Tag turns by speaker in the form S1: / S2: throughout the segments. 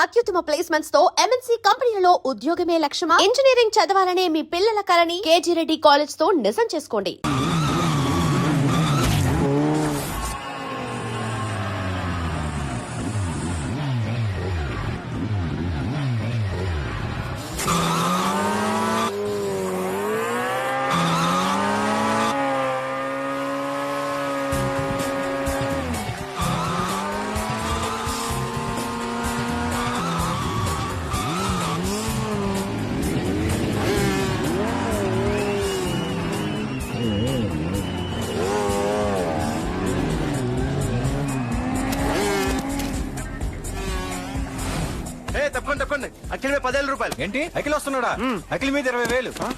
S1: అత్యుత్తమ ప్లేస్మెంట్స్ తో ఎంఎన్సీ కంపెనీలలో ఉద్యోగమే లక్ష్యమా? ఇంజనీరింగ్ చదవాలనే మీ పిల్లల కలని కేజీ రెడ్డి కాలేజ్ తో నిజం చేసుకోండి.
S2: తప్పకుండా తప్పకుండా అఖిల్ మీద 10,000 రూపాయలు.
S3: ఏంటి అఖిల్ వస్తున్నాడా? అఖిల్ మీద 20,000.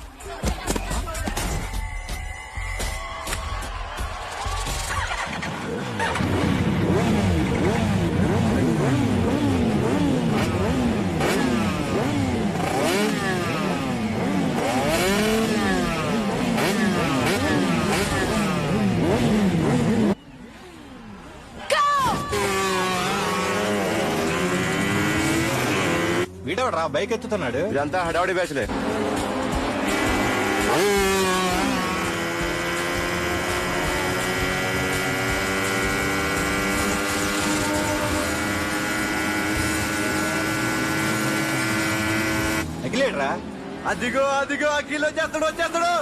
S3: వీడవడ్రా బైక్ ఎత్తుతున్నాడు?
S2: ఇదంతా హడావడి బ్యాచ్లే.
S3: అఖిలేడ్రా?
S2: అదిగో అదిగో అఖిల్ వచ్చేస్తాడు వచ్చేస్తాడు.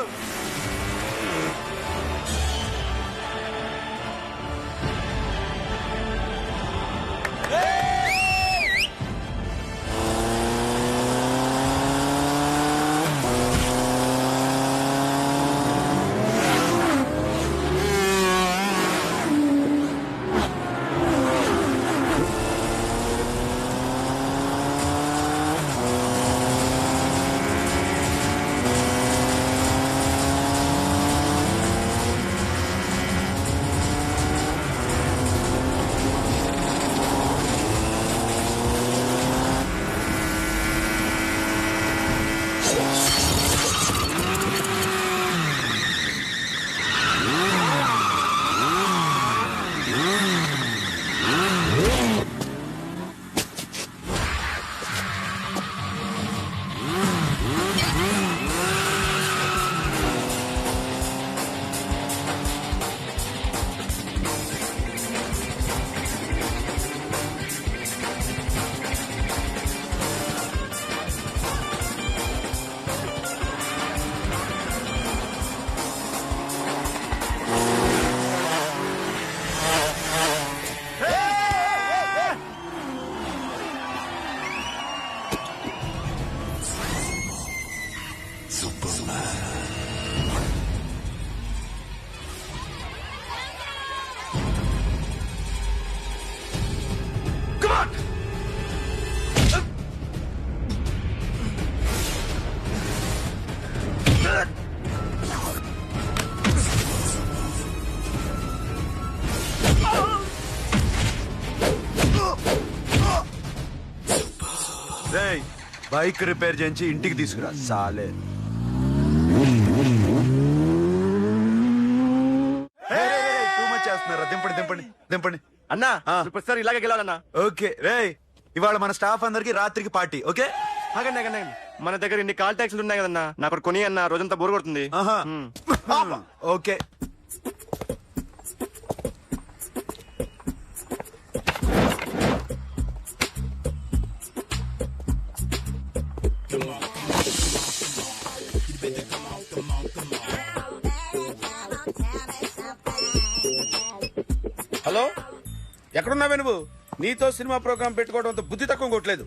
S2: బైక్ రిపేర్ చేయించి ఇంటికి తీసుకురా సాలే. చేస్తున్నారా? దింపండి దింపండి దింపండి
S4: అన్నా. ప్రతిసారి ఇలాగే గెలవాలన్నా.
S2: ఓకే రే, ఇవాళ మన స్టాఫ్ అందరికి రాత్రికి పార్టీ. ఓకే
S4: ఆగండి ఆగండి. మన దగ్గర ఇన్ని కాల్ ట్యాక్సీలు ఉన్నాయి కదన్నా, నాకు కొని అన్న రోజంతా బోర్ కొడుతుంది.
S2: ఓకే
S5: హలో, ఎక్కడున్నావే నువ్వు? నీతో సినిమా ప్రోగ్రామ్ పెట్టుకోవడంతో బుద్ధి తక్కువ కొట్టలేదు.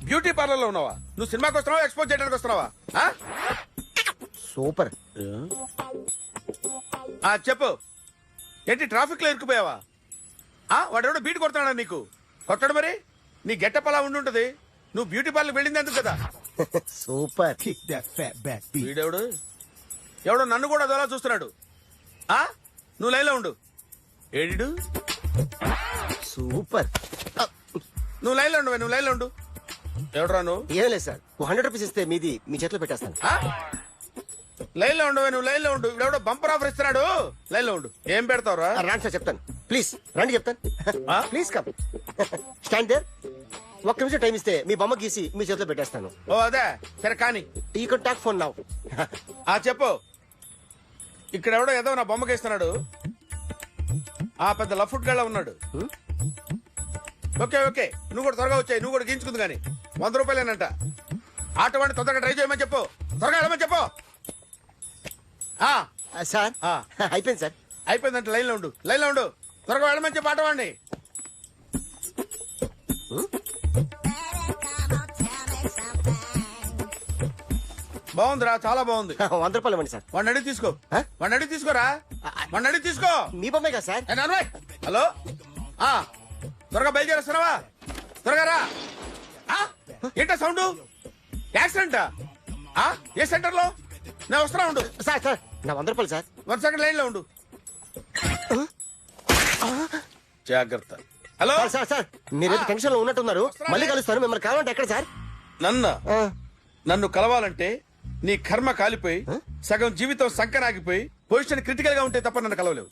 S5: బ్యూటీ పార్లర్ లో ఉన్నావా? నువ్వు సినిమాకి వస్తున్నావా, ఎక్స్పోజ్ చేయడానికి వస్తున్నావా?
S6: సూపర్.
S5: చెప్పు, ఏంటి ట్రాఫిక్ లో ఇరుక్కుపోయావా? వాడెవడో బీట్ కొడుతున్నాడా నీకు? కొట్టడు మరి. నీ గెట్టప్ అలా ఉండుంటది. నువ్వు బ్యూటీ పార్లర్ వెళ్ళింది ఎందుకు కదా?
S6: సూపర్.
S5: వీడెవడు? ఎవడో నన్ను కూడా అదోలా చూస్తున్నాడు. నువ్వు లైన్లో ఉండు. ఏడు
S6: సూపర్.
S5: నువ్వు లైన్లో ఉండు, నువ్వు లైన్లో ఉండు. ఎవడరా నువ్వు?
S6: ఏం లేదు సార్, 100 రూపీస్ ఇస్తే మీది మీ చేతిలో పెట్టేస్తాను.
S5: లైన్ లో ఉండు, నువ్వు లైన్ లో ఉండు. ఎవడో బంపర్ ఆఫర్ ఇస్తున్నాడు, లైన్ లో ఉండు. ఏం పెడతావురా?
S6: రాండి సార్ చెప్తాను. ప్లీజ్ రండి చెప్తాను. Please come. Stand there. ఒక్క నిమిషం టైం ఇస్తే మీ బొమ్మ గీసి మీ చేతిలో పెట్టేస్తాను.
S5: ఓ అదే సరే కానీ
S6: ఈ కాంటాక్ట్ ఫోన్ నౌ.
S5: ఆ చెప్పు. ఇక్కడ ఎవడో ఏదో నా బొమ్మకి ఇస్తున్నాడు. ఆ పెద్ద లఫుట్ గళ్ళ ఉన్నాడు. ఓకే ఓకే నువ్వు కూడా త్వరగా వచ్చాయి. నువ్వు కూడా గీంచుకుంది కానీ 100 రూపాయలేనంట. ఆటో వాడిని తొందరగా ట్రై చేయమని చెప్పు. త్వరగా వెళ్ళమని చెప్పు.
S6: సార్
S5: ఆ.
S6: అయిపోయింది సార్.
S5: అయిపోయిందంటే లైన్ లో ఉండు. లైన్ లో ఉండు. త్వరగా వెళ్ళమని చెప్పు ఆటో వాడిని. బాగుందిరా చాలా బాగుంది.
S6: 100 రూపాయలు ఇవ్వండి సార్.
S5: వాడిని అడిగి తీసుకో.
S6: ఆ?
S5: వాడిని అడిగి తీసుకోరా. వాడిని అడిగి తీసుకో.
S6: మీ బొమ్మే కదా సార్.
S5: ఏ నాన్నబాయ్, హలో త్వరగా బయలుదేరేస్తున్నావా? త్వరగా రా. ఏంటా సౌండ్? యాక్సిడెంటా? ఏ సెంటర్ లో? నేను వస్తున్నా ఉండు.
S6: సార్ సార్ నా 100 రూపాయలు సార్.
S5: 1 సెకండ్ లైన్ లో ఉండు. జాగ్రత్త. హలో
S6: సార్ సార్ సార్ మీరేదో టెన్షన్ లో ఉన్నట్టున్నారు. మళ్ళీ కలుస్తాను. మిమ్మల్ని కావాలంటే ఎక్కడ సార్?
S5: నన్ను కలవాలంటే నీ కర్మ కాలిపోయి సగం జీవితం సంకనాగిపోయి పొజిషన్ క్రిటికల్ గా ఉంటే తప్ప నన్ను కలవలేవు.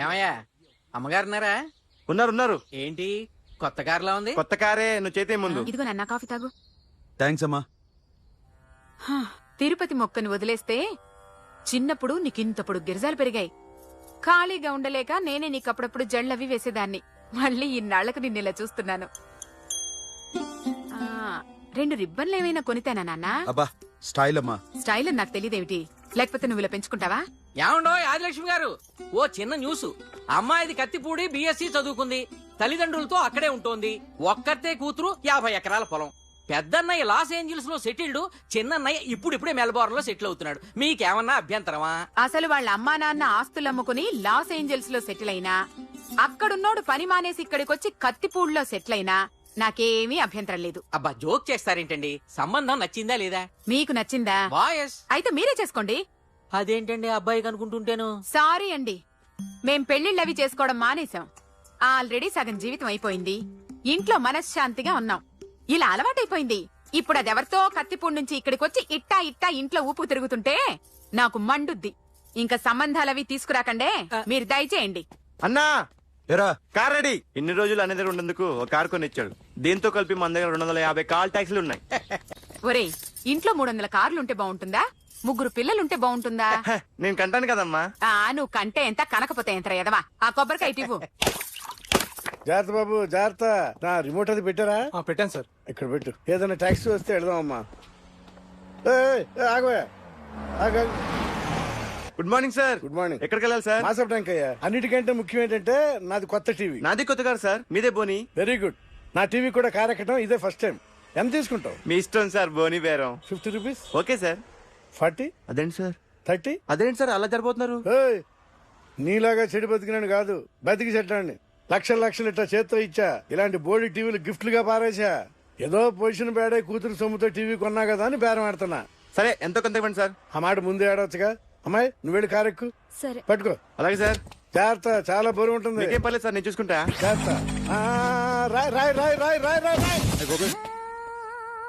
S7: ఏమయ్యా అమ్మగారున్నారా?
S4: ఉన్నారు
S7: ఏంటి కొత్త కారులా ఉంది?
S4: కొత్త కారే, నువ్వు చేతే ముందు.
S8: ఇదిగో నాన్న కాఫీ తాగు.
S2: థ్యాంక్స్ అమ్మా.
S8: తిరుపతి మొక్కను వదిలేస్తే చిన్నప్పుడు నీకింతప్పుడు గిరిజాలు పెరిగాయి. ఖాళీగా ఉండలేక నేనే నీకప్పుడప్పుడు జళ్ళవి వేసేదాన్ని. మళ్ళీ ఇన్నాళ్లకు నిన్నిలా చూస్తున్నాను. 2 రిబ్బన్లు ఏమైనా కొనితేనా నాన్న?
S2: అబ్బా స్టైల్ అమ్మా.
S8: స్టైల్ అని నాకు తెలియదేమిటి? లేకపోతే నువ్వు ఇలా పెంచుకుంటావా?
S7: ఏమండో ఆదిలక్ష్మి గారు, ఓ చిన్న న్యూస్. అమ్మాయిది కత్తిపూడి బిఎస్సి చదువుకుంది. తల్లిదండ్రులతో అక్కడే ఉంటోంది. ఒక్కతే కూతురు, 50 ఎకరాల పొలం. పెద్దన్నయ్య లాస్ ఏంజల్స్ లో సెటిల్డ్, చిన్నన్నయ్య ఇప్పుడిప్పుడే మెల్బోర్న్ లో సెటిల్ అవుతున్నాడు. మీకేమన్నా అభ్యంతరమా?
S8: అసలు వాళ్ళ అమ్మా నాన్న ఆస్తులు అమ్ముకుని లాస్ ఏంజల్స్ లో సెటిల్ అయినా, అక్కడున్నోడు పని మానేసి ఇక్కడికొచ్చి కత్తిపూడిలో సెటిల్ అయినా నాకేమీ అభ్యంతరం లేదు.
S7: అబ్బా జోక్ చేస్తారేంటండి? సంబంధం నచ్చిందా లేదా?
S8: మీకు నచ్చిందా?
S7: వాయస్
S8: అయితే మీరే చేసుకోండి.
S7: అదేంటండి అబ్బాయికి అనుకుంటుంటేను?
S8: సారీ అండి, మేం పెళ్లిళ్ళవి చేసుకోవడం మానేశాం. ఆల్రెడీ సగం జీవితం అయిపోయింది. ఇంట్లో మనశ్శాంతిగా ఉన్నాం. ఇలా అలవాటైపోయింది. ఇప్పుడు అదెవరితో కత్తిపూడి నుంచి ఇక్కడికొచ్చి ఇట్టా ఇంట్లో ఊపు తిరుగుతుంటే నాకు మండుద్ది. ఇంకా సంబంధాలవి తీసుకురాకండే, మీరు దయచేయండి.
S4: అన్నా
S2: ఎరా
S4: కార్ రెడీ. ఇన్ని రోజులు అనే దగ్గర ఉండేందుకు ఒక కార్ కొని ఇచ్చాడు. దీంతో కలిపి మన దగ్గర 250 కాల్ ట్యాక్సీలు ఉన్నాయి.
S8: ఒరేయ్, ఇంట్లో 300 కార్లుంటే బాగుంటుందా? 3 పిల్లలుంటే బాగుంటుందా?
S4: నేను కంటాను కదమ్మా.
S8: నువ్వు కంటే ఎంత కనకపోతే ఎంత ఎదవా. ఆ కొబ్బరికాయ ఇవ్వు.
S5: జాగ్రత్త బాబు జాగ్రత్త. నా రిమోట్ అది పెట్టారా?
S3: పెట్టాను సార్.
S5: ఇక్కడ పెట్టు. ఏదైనా టాక్సీ వస్తే వెళదామమ్మా. ఆగోయా.
S4: Good morning sir.
S5: Good morning.
S4: ఎక్కడికి వెళ్ళాలి సార్?
S5: మాసప్ ట్యాంక్ అయ్యా. అన్నిటికంటే ముఖ్యం ఏంటంటే నాది కొత్త టీవీ.
S4: నాది కొత్త కారు సార్, మీదే బోని.
S5: Very good. నా టీవీ కూడా కార్ ఎక్కడం ఇదే ఫస్ట్ టైం. ఎంత తీసుకుంటావు?
S4: మీ ఇష్టం సార్, బోని బేరం.
S5: 50 రూపీస్.
S4: Okay sir.
S5: 40,
S4: అదేంటి సార్?
S5: 30.
S4: అదేంటి సార్ అలా జరిపోతున్నారు?
S5: నీలాగా చెడు బతికినాను కాదు, బతికి చెట్టాన్ని. లక్షలు ఇట్లా చేత్తో ఇచ్చా. ఇలాంటి బోడి టీవీలు గిఫ్ట్లుగా పారేసా. ఏదో పొజిషన్ బేడే కూతురు సొమ్ముతో టీవీ కొన్నా కదా అని బేరం ఆడుతున్నా.
S4: సరే ఎంతో కొంత ఇవ్వండి సార్.
S5: ఆ మాట ముందే ఆడవచ్చుగా. అమ్మాయి నువ్వు వెళ్ళి కారెక్కు.
S8: సరే.
S5: పట్టుకో.
S4: అలాగే సార్.
S5: జాగ్రత్త, చాలా బరువు ఉంటుంది.
S4: మీకేం పర్లేదు సార్, నేను చూసుకుంటా.
S5: జాగ్రత్త. రాయ్ రాయ్ రాయ్ రాయ్ రాయ్ రాయ్ రాయ్.